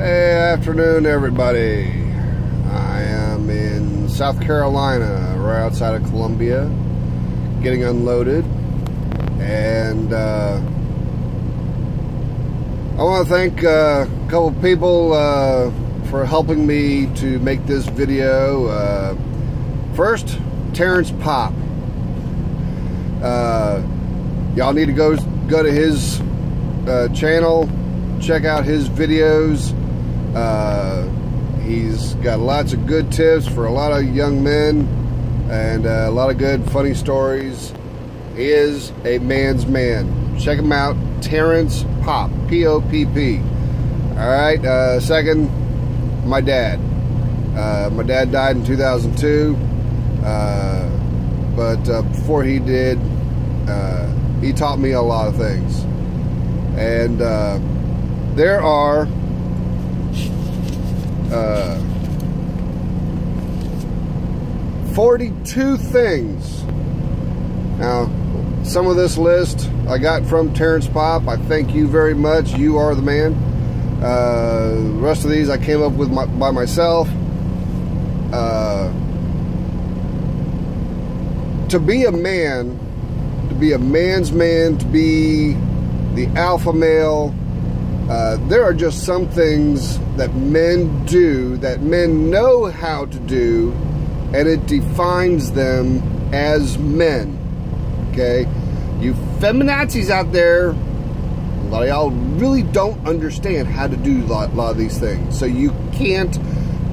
Hey, afternoon everybody. I am in South Carolina, right outside of Columbia, getting unloaded, and I want to thank a couple people for helping me to make this video. First, Terrence Popp. Y'all need to go to his channel, check out his videos. He's got lots of good tips for a lot of young men and a lot of good funny stories. He is a man's man. Check him out, Terrence Popp, P-O-P-P. Alright, second, my dad. My dad died in 2002, but before he did, he taught me a lot of things. And there are 42 things. Now, some of this list I got from Terrence Popp. I thank you very much. You are the man. The rest of these I came up with by myself. To be a man, to be a man's man, to be the alpha male, there are just some things that men do, that men know how to do, and it defines them as men. Okay? You feminazis out there, a lot of y'all really don't understand how to do a lot of these things. So you can't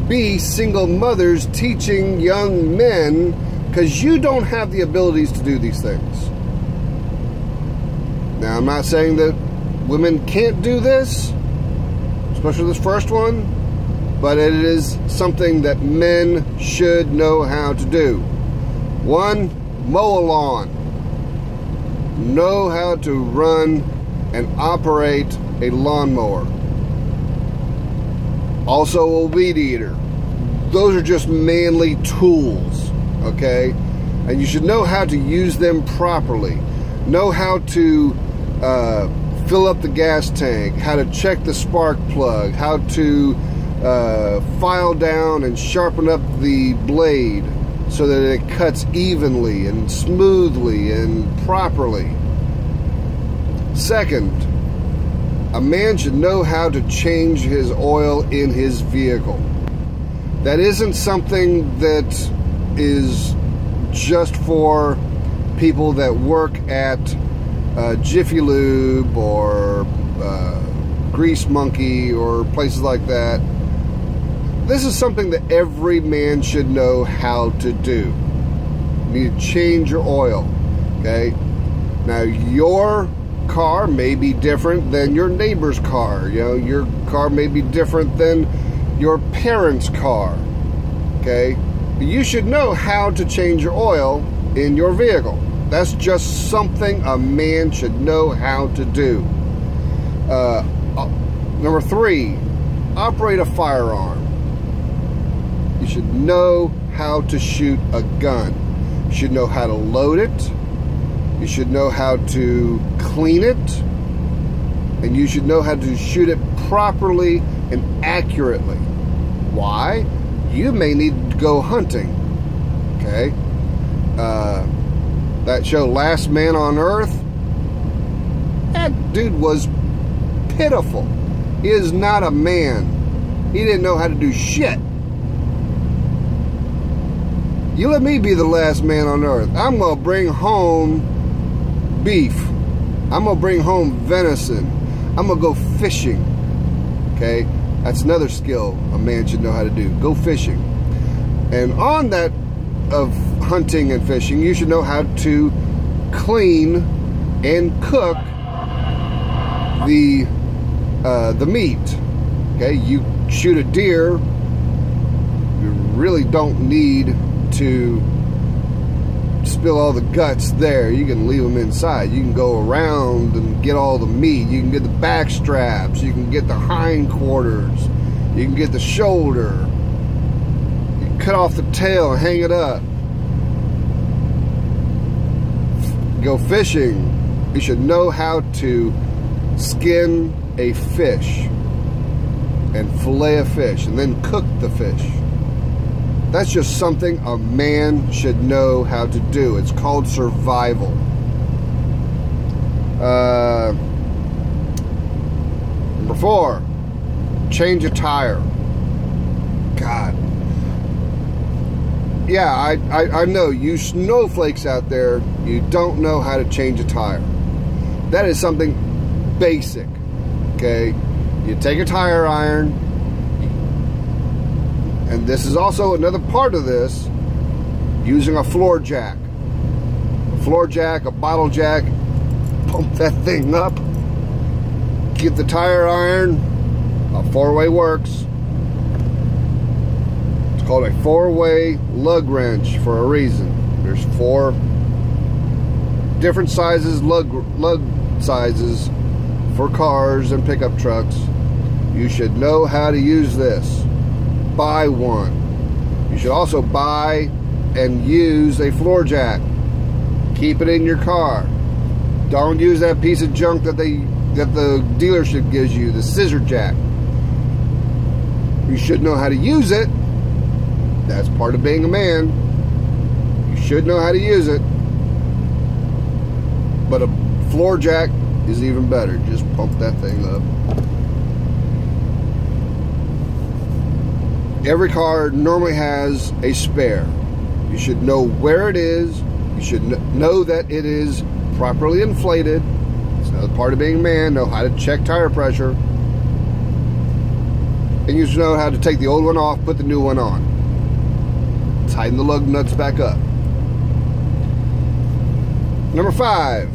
be single mothers teaching young men, because you don't have the abilities to do these things. Now, I'm not saying that women can't do this, especially this first one, but it is something that men should know how to do. One, mow a lawn. Know how to run and operate a lawnmower. Also, a weed eater. Those are just manly tools, okay? And you should know how to use them properly. Know how to fill up the gas tank, how to check the spark plug, how to file down and sharpen up the blade so that it cuts evenly and smoothly and properly. Second, a man should know how to change his oil in his vehicle. That isn't something that is just for people that work at Jiffy Lube or Grease Monkey or places like that. This is something that every man should know how to do. You need to change your oil, okay? Now, your car may be different than your neighbor's car. You know, your car may be different than your parents' car, okay? But you should know how to change your oil in your vehicle. That's just something a man should know how to do. Number three, operate a firearm. You should know how to shoot a gun. You should know how to load it. You should know how to clean it. And you should know how to shoot it properly and accurately. Why? You may need to go hunting. Okay? That show, Last Man on Earth, that dude was pitiful. He is not a man. He didn't know how to do shit. You let me be the last man on earth. I'm going to bring home beef. I'm going to bring home venison. I'm going to go fishing. Okay? That's another skill a man should know how to do. Go fishing. And on that of hunting and fishing, you should know how to clean and cook the meat. Okay? You shoot a deer, you really don't need to spill all the guts there. You can leave them inside. You can go around and get all the meat. You can get the back straps. You can get the hindquarters. You can get the shoulder. You can cut off the tail and hang it up. Go fishing. You should know how to skin a fish. and fillet a fish and then cook the fish. That's just something a man should know how to do. It's called survival. Number 4, change a tire. God. Yeah, I know you snowflakes out there, you don't know how to change a tire. That is something basic, okay? You take a tire iron, and this is also another part of this, using a floor jack. A floor jack, a bottle jack, pump that thing up, get the tire iron, a 4-way works. It's called a 4-way lug wrench for a reason. There's 4 different sizes, lug sizes for cars and pickup trucks. You should know how to use this. Buy one. You should also buy and use a floor jack. Keep it in your car. Don't use that piece of junk that the dealership gives you, the scissor jack. You should know how to use it. That's part of being a man. You should know how to use it. But a floor jack is even better. Just pump that thing up. Every car normally has a spare. You should know where it is. You should know that it is properly inflated. It's another part of being a man. Know how to check tire pressure. And you should know how to take the old one off, put the new one on. Tighten the lug nuts back up. Number 5.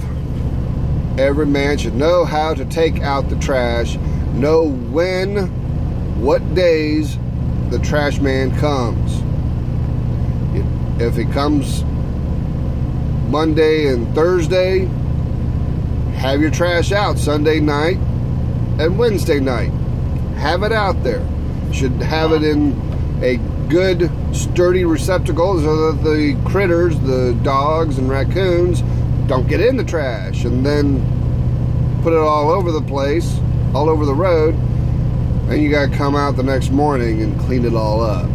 Every man should know how to take out the trash. Know when, what days the trash man comes. If he comes Monday and Thursday, have your trash out Sunday night and Wednesday night. Have it out there. Should have it in a good sturdy receptacle so that the critters, the dogs and raccoons, don't get in the trash and then put it all over the place, all over the road, and you gotta come out the next morning and clean it all up.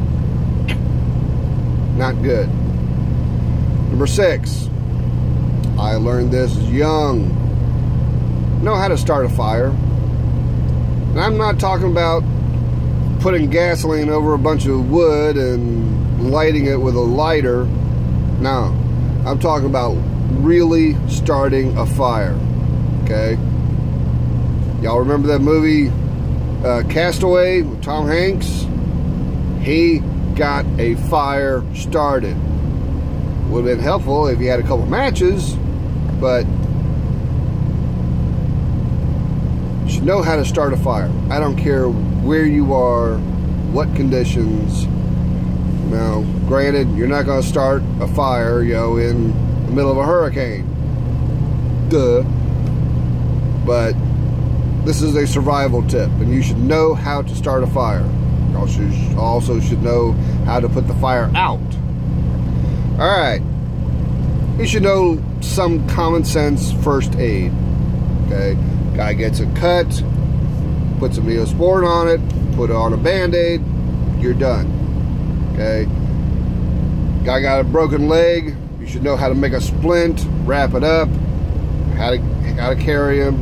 Not good. Number 6. I learned this young. Know how to start a fire. And I'm not talking about putting gasoline over a bunch of wood and lighting it with a lighter. No. I'm talking about really starting a fire. Okay? Y'all remember that movie Castaway with Tom Hanks? He got a fire started. Would have been helpful if you had a couple matches, but you should know how to start a fire. I don't care where you are, what conditions. Now, granted, you're not going to start a fire, in the middle of a hurricane. Duh. But this is a survival tip, and you should know how to start a fire. You also should know how to put the fire out. Alright. You should know some common sense first aid. Okay? Guy gets a cut, put some Neosporin on it, put it on a Band-Aid, you're done. Okay? Guy got a broken leg, you should know how to make a splint, wrap it up, how to carry him,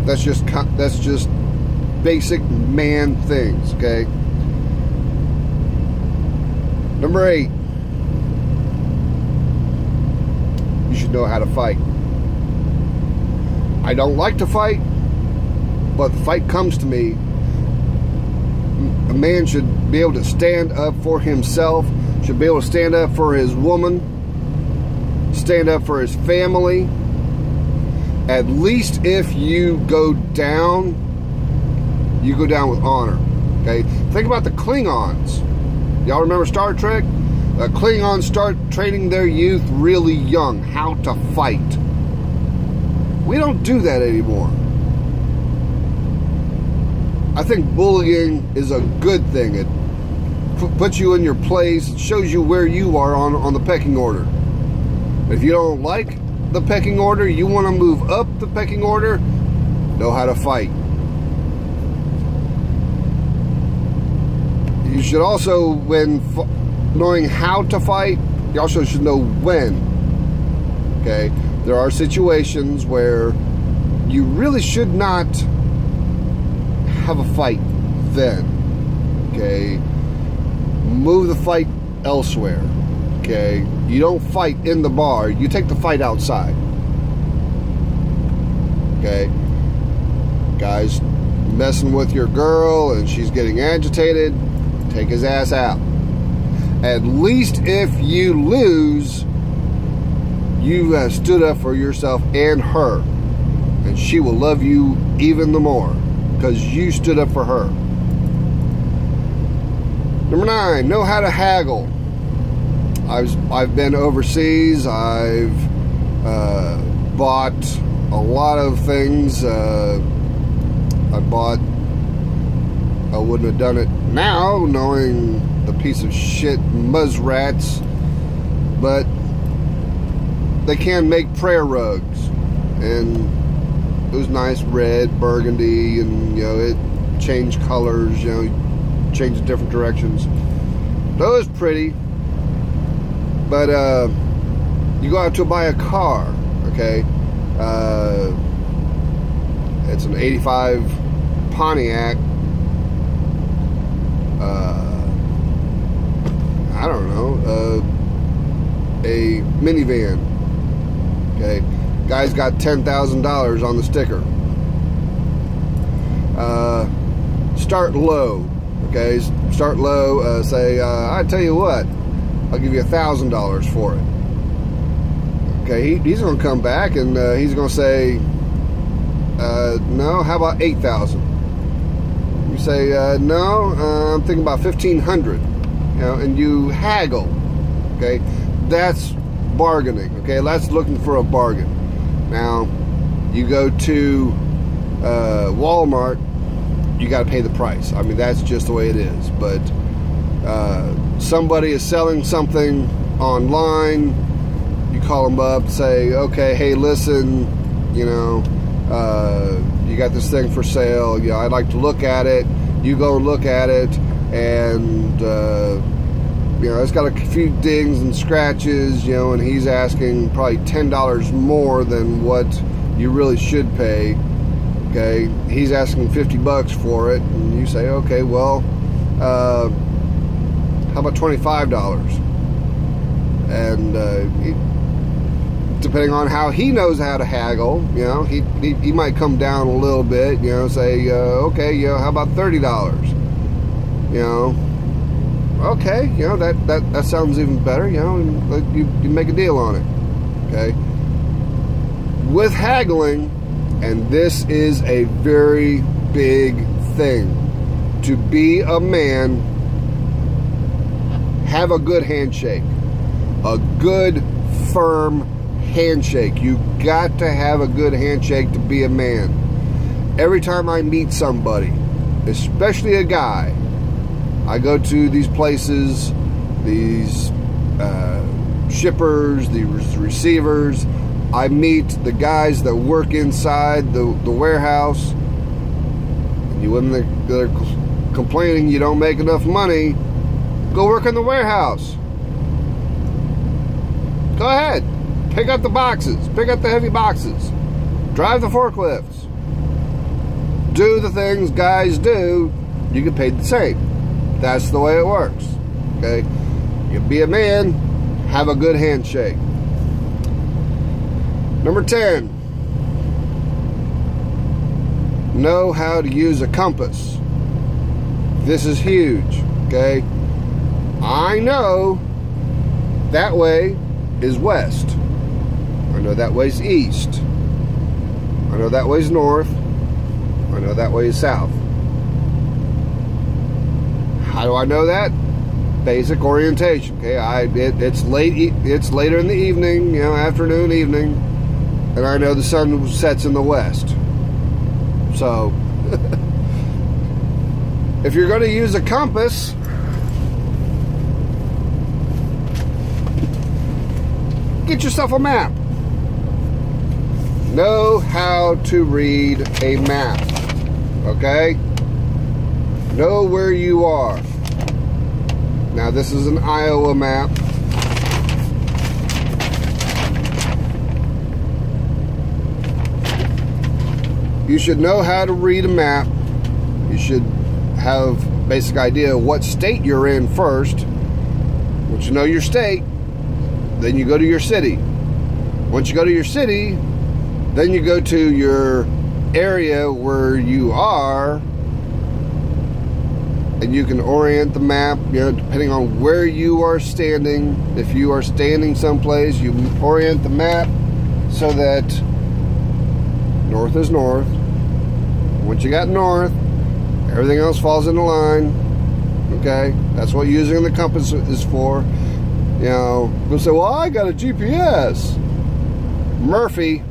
That's just basic man things, okay? Number 8. You should know how to fight. I don't like to fight, but the fight comes to me. A man should be able to stand up for himself, should be able to stand up for his woman, stand up for his family. At least if you go down with honor. Okay? Think about the Klingons. Y'all remember Star Trek? The Klingons start training their youth really young how to fight. We don't do that anymore. I think bullying is a good thing. It puts you in your place. It shows you where you are on the pecking order. If you don't like the pecking order, you want to move up the pecking order, know how to fight. You should also, when knowing how to fight, you also should know when. Okay? There are situations where you really should not have a fight then. Okay? Move the fight elsewhere. Okay? You don't fight in the bar. You take the fight outside. Okay? Guys messing with your girl and she's getting agitated, take his ass out. At least if you lose, you have stood up for yourself and her, and she will love you even the more because you stood up for her. Number 9, know how to haggle. I've been overseas. I've bought a lot of things. I wouldn't have done it now, knowing the piece of shit muzzrats, but they can make prayer rugs, and it was nice, red, burgundy, and you know, it changed colors, you know, changed different directions. That was pretty. But you go out to buy a car, okay? It's an 85 Pontiac. I don't know, a minivan. Okay, guy's got $10,000 on the sticker. Start low. Okay, start low. Say, I tell you what, I'll give you $1,000 for it. Okay, he's gonna come back and he's gonna say, no, how about 8,000? You say, no, I'm thinking about 1,500. You know, and you haggle. Okay, that's bargaining. Okay, that's looking for a bargain. Now, you go to Walmart, you got to pay the price. I mean, that's just the way it is. But somebody is selling something online, you call them up, say, okay, hey, listen, you know, you got this thing for sale. You know, I'd like to look at it. You go look at it, and you know, it's got a few dings and scratches, you know, and he's asking probably $10 more than what you really should pay. Okay, he's asking $50 for it, and you say, okay, well, how about $25? And depending on how he knows how to haggle, you know, he might come down a little bit, you know, say, okay, you know, how about $30? You know, okay, you know, that sounds even better, you know, and you make a deal on it. Okay, with haggling, and this is a very big thing, to be a man, have a good handshake, a good firm handshake. You got to have a good handshake to be a man. Every time I meet somebody, especially a guy, I go to these places, these shippers, these receivers. I meet the guys that work inside the warehouse. And you women that are complaining you don't make enough money, go work in the warehouse. Go ahead. Pick up the boxes. Pick up the heavy boxes. Drive the forklifts. Do the things guys do. You get paid the same. That's the way it works. Okay? You be a man, have a good handshake. Number 10. Know how to use a compass. This is huge. Okay? I know that way is west. I know that way's east. I know that way's north. I know that way is south. How do I know that? Basic orientation. Okay, it's later in the evening, you know, afternoon, evening, and I know the sun sets in the west. So, if you're going to use a compass, get yourself a map. Know how to read a map. Okay? Know where you are. Now this is an Iowa map. You should know how to read a map. You should have a basic idea of what state you're in first. Once you know your state, then you go to your city. Once you go to your city, then you go to your area where you are, and you can orient the map, you know, depending on where you are standing. If you are standing someplace, you orient the map so that north is north. Once you got north, everything else falls into line. Okay, that's what using the compass is for. You know, you'll say, well, I got a GPS. Murphy.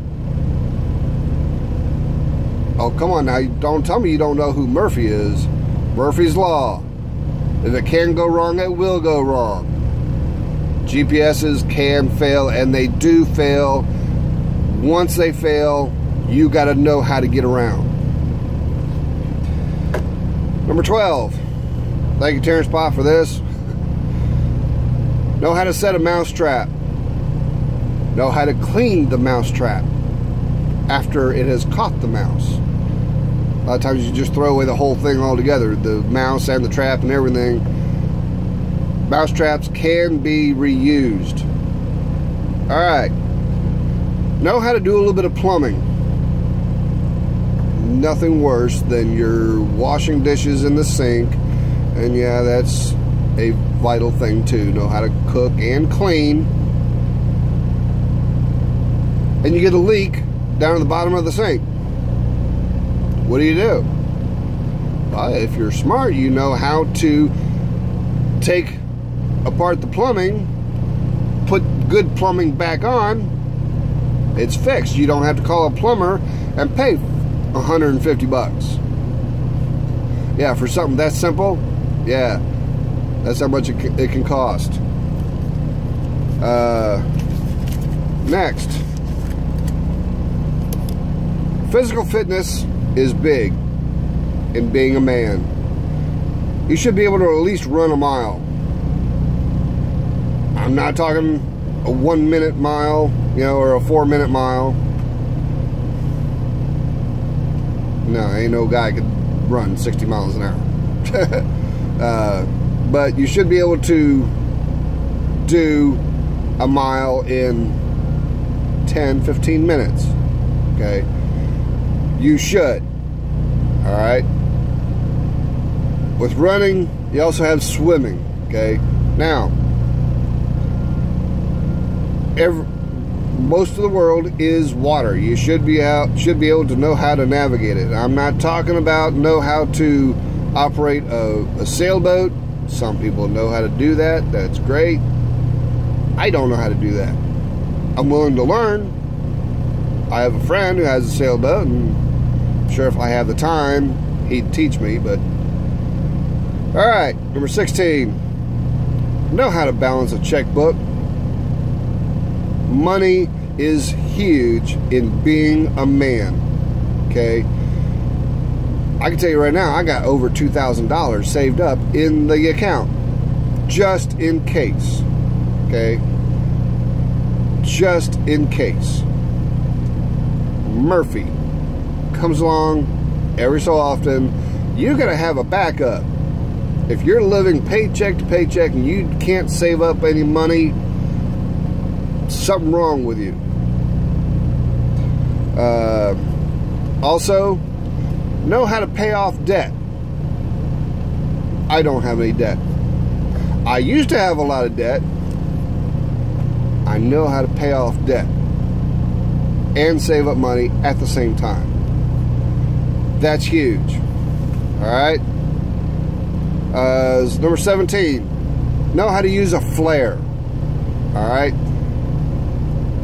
Oh, come on now, don't tell me you don't know who Murphy is. Murphy's Law. If it can go wrong, it will go wrong. GPSs can fail, and they do fail. Once they fail, you got to know how to get around. Number 12. Thank you, Terrence Popp, for this. Know how to set a mouse trap. Know how to clean the mouse trap after it has caught the mouse. A lot of times you just throw away the whole thing altogether, the mouse and the trap and everything. Mouse traps can be reused. Alright. Know how to do a little bit of plumbing. Nothing worse than your washing dishes in the sink. And yeah, that's a vital thing too. Know how to cook and clean. And you get a leak down at the bottom of the sink. What do? Well, if you're smart, you know how to take apart the plumbing, put good plumbing back on. It's fixed. You don't have to call a plumber and pay $150. Yeah, for something that simple, yeah, that's how much it can cost. Next, physical fitness is big in being a man. You should be able to at least run a mile. I'm not talking a 1 minute mile, you know, or a 4 minute mile. No, ain't no guy could run 60 miles an hour. But you should be able to do a mile in 10-15 minutes. Okay, you should. All right. With running, you also have swimming. Okay, now most of the world is water. You should be able to know how to navigate it. I'm not talking about know how to operate a sailboat. Some people know how to do that. That's great. I don't know how to do that. I'm willing to learn. I have a friend who has a sailboat, and I'm sure if I have the time, he'd teach me. But all right, number 16. Know how to balance a checkbook. Money is huge in being a man. Okay, I can tell you right now, I got over $2,000 saved up in the account just in case. Okay, just in case Murphy comes along every so often. You gotta have a backup. If you're living paycheck to paycheck and you can't save up any money, something wrong with you. Also, know how to pay off debt. I don't have any debt. I used to have a lot of debt. I know how to pay off debt and save up money at the same time. That's huge. All right. Number 17. Know how to use a flare. All right.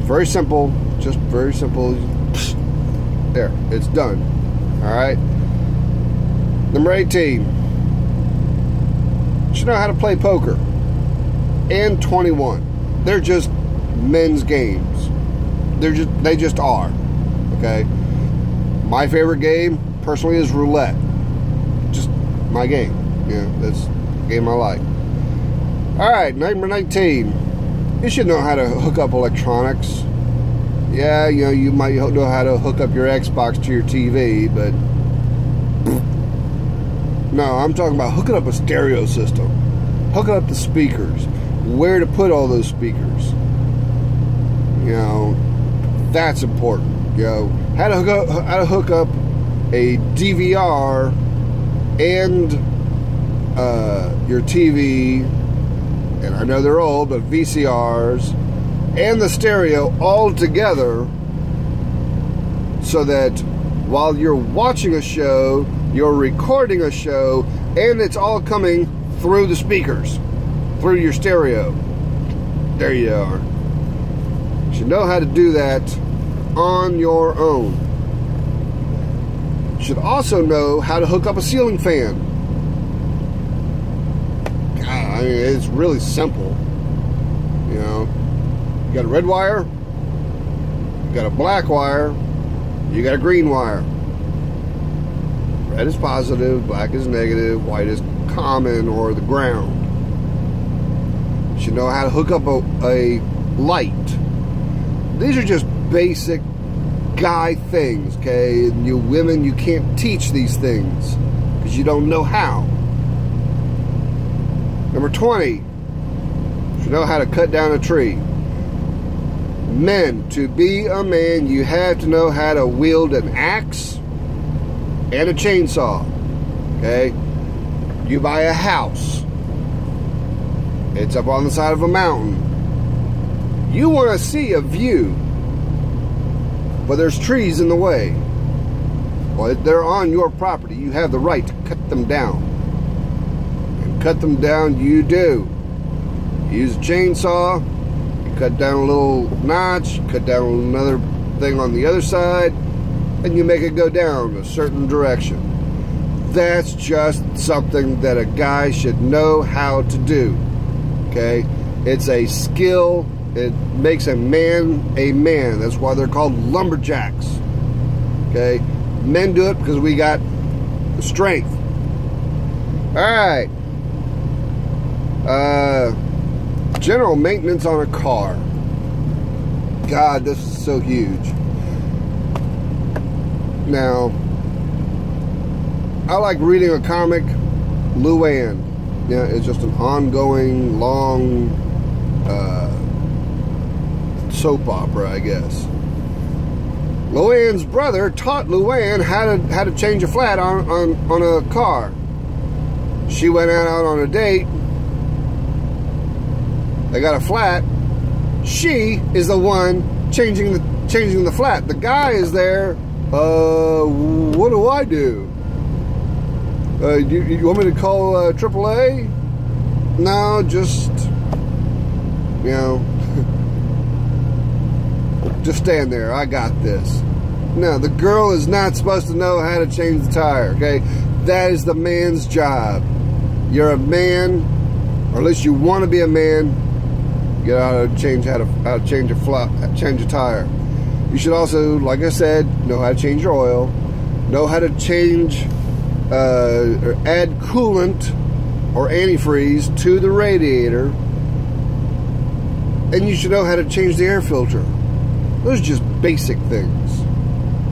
Very simple, just very simple. There, it's done. All right. Number 18. You should know how to play poker and 21. They're just men's games. They just are. Okay. My favorite game personally is roulette. Just my game. Yeah, that's the game I like. Alright, number 19. You should know how to hook up electronics. Yeah, you know, you might know how to hook up your Xbox to your TV, but no, I'm talking about hooking up a stereo system, hooking up the speakers, where to put all those speakers. You know, that's important. You know, how to hook up a DVR and your TV, and I know they're old, but VCRs and the stereo all together, so that while you're watching a show, you're recording a show, and it's all coming through the speakers, through your stereo. There you are. You should know how to do that on your own. You should also know how to hook up a ceiling fan. God, I mean, it's really simple. You know, you got a red wire, you got a black wire, you got a green wire. Red is positive, black is negative, white is common or the ground. You should know how to hook up a light. These are just basic guy things, okay? And you women, you can't teach these things because you don't know how. Number 20, you should know how to cut down a tree. Men, to be a man, you have to know how to wield an axe and a chainsaw. Okay? You buy a house. It's up on the side of a mountain. You want to see a view, but there's trees in the way. Well, they're on your property. You have the right to cut them down. And cut them down you do. You use a chainsaw, you cut down a little notch, cut down another thing on the other side, and you make it go down a certain direction. That's just something that a guy should know how to do. Okay? It's a skill. It makes a man a man. That's why they're called lumberjacks. Okay? Men do it because we got strength. Alright. General maintenance on a car. God, this is so huge. Now, I like reading a comic, Luann. Yeah, it's just an ongoing, long soap opera, I guess. Luann's brother taught Luann how to change a flat on a car. She went out on a date. They got a flat. She is the one changing the flat. The guy is there. What do I do? You want me to call AAA? No, just, you know, just stand there. I got this. No, the girl is not supposed to know how to change the tire, okay? That is the man's job. You're a man, or at least you want to be a man. You know how to change a tire. You should also, like I said, know how to change your oil, know how to change or add coolant or antifreeze to the radiator, and you should know how to change the air filter. Those are just basic things.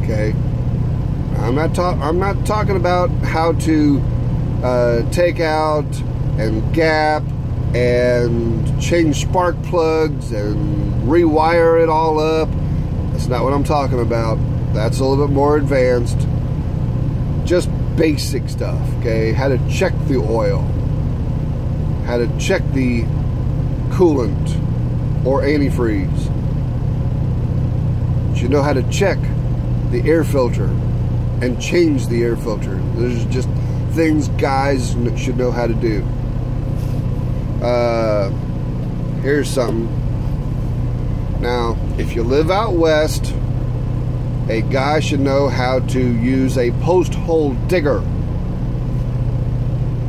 Okay, I'm not talking about how to take out and gap and change spark plugs and rewire it all up. That's not what I'm talking about. That's a little bit more advanced. Just basic stuff, okay? How to check the oil, how to check the coolant or antifreeze. You know how to check the air filter and change the air filter. There's just things guys should know how to do. Here's something. Now, if you live out west, a guy should know how to use a post hole digger.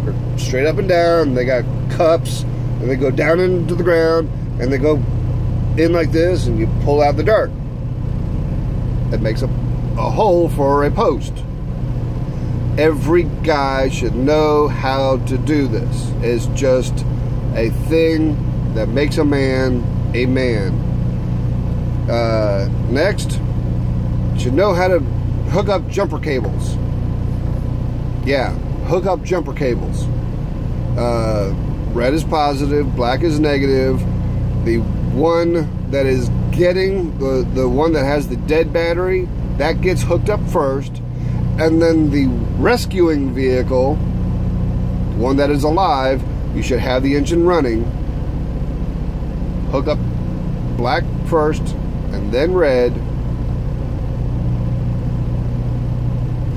They're straight up and down. They got cups, and they go down into the ground, and they go in like this, and you pull out the dirt. That makes a hole for a post. Every guy should know how to do this. It's just a thing that makes a man a man. Next, you should know how to hook up jumper cables. Yeah, hook up jumper cables. Red is positive, black is negative. The one that is getting, the one that has the dead battery, that gets hooked up first. And then the rescuing vehicle, the one that is alive, you should have the engine running. Hook up black first and then red.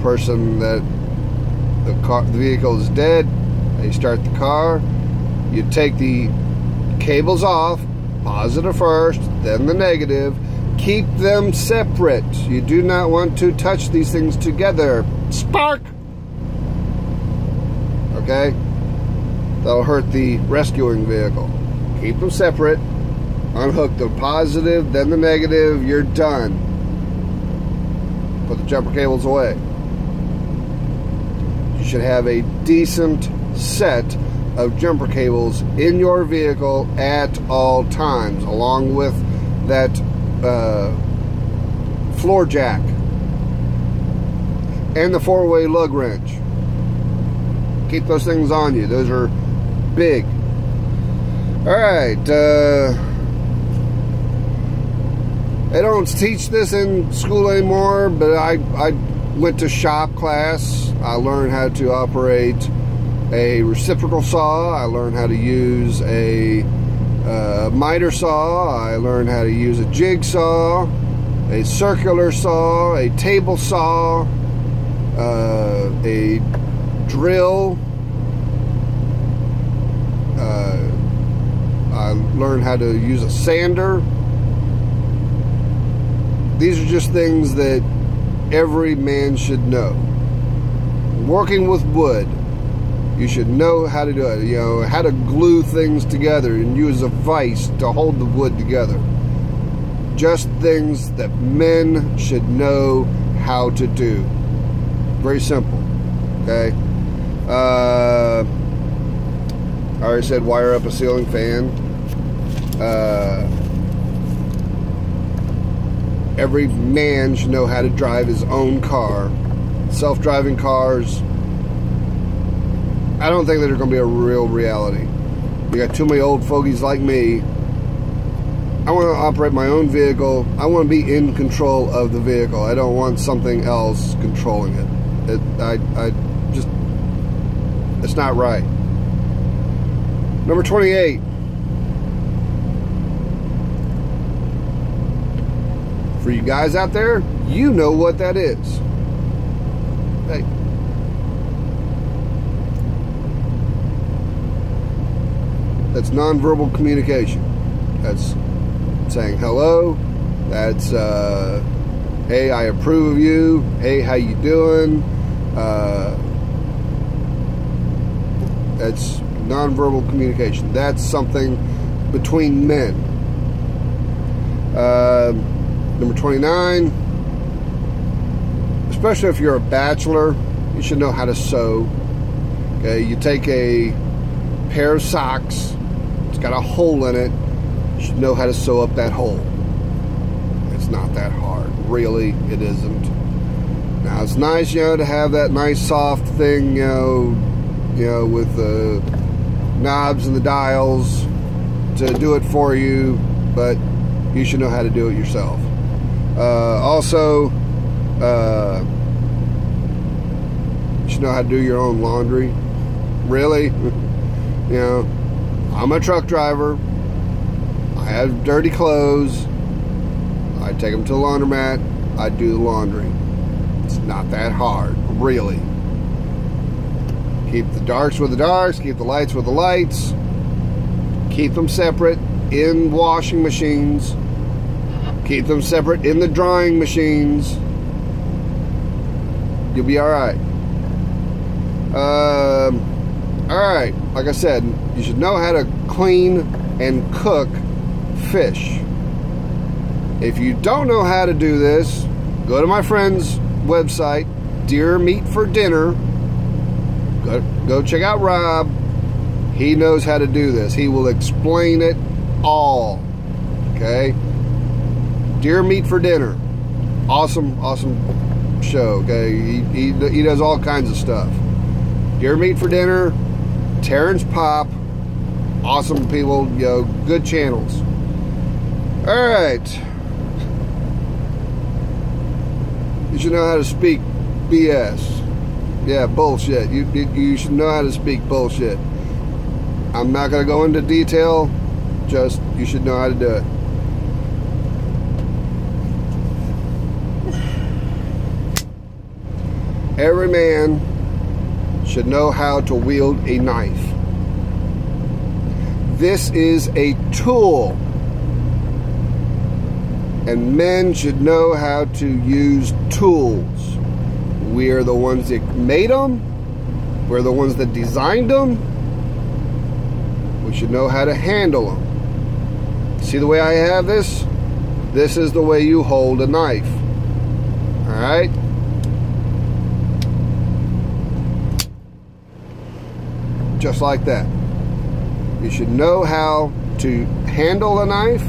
Person that the vehicle is dead, they start the car. You take the cables off, positive first, then the negative. Keep them separate. You do not want to touch these things together. Spark! Okay? That'll hurt the rescuing vehicle. Keep them separate. Unhook the positive, then the negative. You're done. Put the jumper cables away. You should have a decent set of jumper cables in your vehicle at all times, along with that floor jack and the 4-way lug wrench. Keep those things on you. Those are big. Alright, they don't teach this in school anymore, but I went to shop class. I learned how to operate a reciprocal saw. I learned how to use a miter saw. I learned how to use a jigsaw, a circular saw, a table saw, a drill. I learned how to use a sander. These are just things that every man should know. Working with wood, you should know how to do it. You know, how to glue things together and use a vise to hold the wood together. Just things that men should know how to do. Very simple. Okay. I already said wire up a ceiling fan. Every man should know how to drive his own car. Self-driving cars, I don't think that they're going to be a real reality. You got too many old fogies like me. I want to operate my own vehicle. I want to be in control of the vehicle. I don't want something else controlling it. It's not right. Number 28. For you guys out there, you know what that is. Hey. That's nonverbal communication. That's saying hello. That's, hey, I approve of you. Hey, how you doing? That's nonverbal communication. That's something between men. Number 29, especially if you're a bachelor, you should know how to sew. Okay, you take a pair of socks, it's got a hole in it, you should know how to sew up that hole. It's not that hard, really, it isn't. Now it's nice, you know, to have that nice soft thing, you know, with the knobs and the dials to do it for you, but you should know how to do it yourself. Also, you should know how to do your own laundry. Really? You know, I'm a truck driver. I have dirty clothes. I take them to the laundromat. I do the laundry. It's not that hard, really. Keep the darks with the darks. Keep the lights with the lights. Keep them separate in washing machines. Keep them separate in the drying machines. You'll be alright. Alright, like I said, you should know how to clean and cook fish. If you don't know how to do this, go to my friend's website, Deer Meat for Dinner. Go check out Rob. He knows how to do this. He will explain it all. Okay? Deer Meat for Dinner. Awesome, awesome show. Okay? He does all kinds of stuff. Deer Meat for Dinner. Terrence Popp. Awesome people. You know, good channels. Alright. You should know how to speak BS. Yeah, bullshit. You should know how to speak bullshit. I'm not going to go into detail. Just, you should know how to do it. Every man should know how to wield a knife. This is a tool. And men should know how to use tools. We are the ones that made them. We're the ones that designed them. We should know how to handle them. See the way I have this? This is the way you hold a knife. Alright? Just like that. You should know how to handle a knife.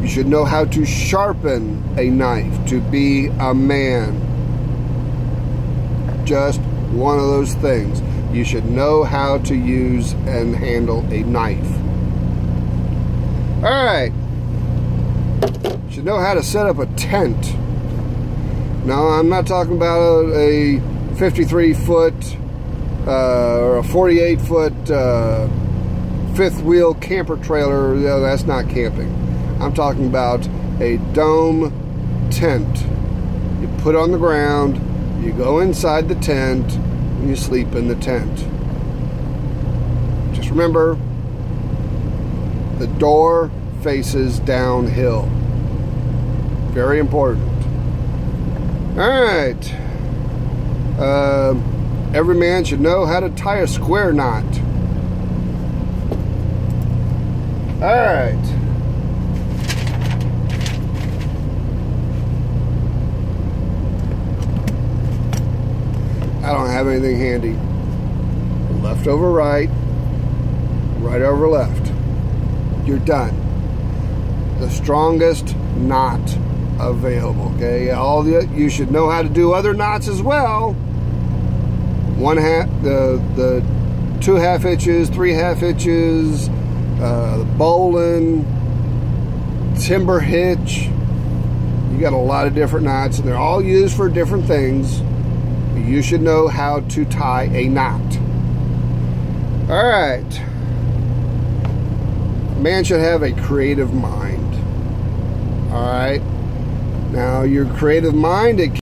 You should know how to sharpen a knife to be a man. Just one of those things. You should know how to use and handle a knife. Alright. You should know how to set up a tent. Now, I'm not talking about a 53-foot or a 48-foot fifth wheel camper trailer. No, that's not camping. I'm talking about a dome tent. You put on the ground, you go inside the tent, and you sleep in the tent. Just remember, the door faces downhill. Very important. Alright. Every man should know how to tie a square knot. Alright. I don't have anything handy. Left over right, right over left. You're done. The strongest knot available. Okay, you should know how to do other knots as well. The 2 1/2 inches, 3 1/2 inches, the bowline, timber hitch. You got a lot of different knots, and they're all used for different things. You should know how to tie a knot. Alright. A man should have a creative mind. Alright. Now, your creative mind, it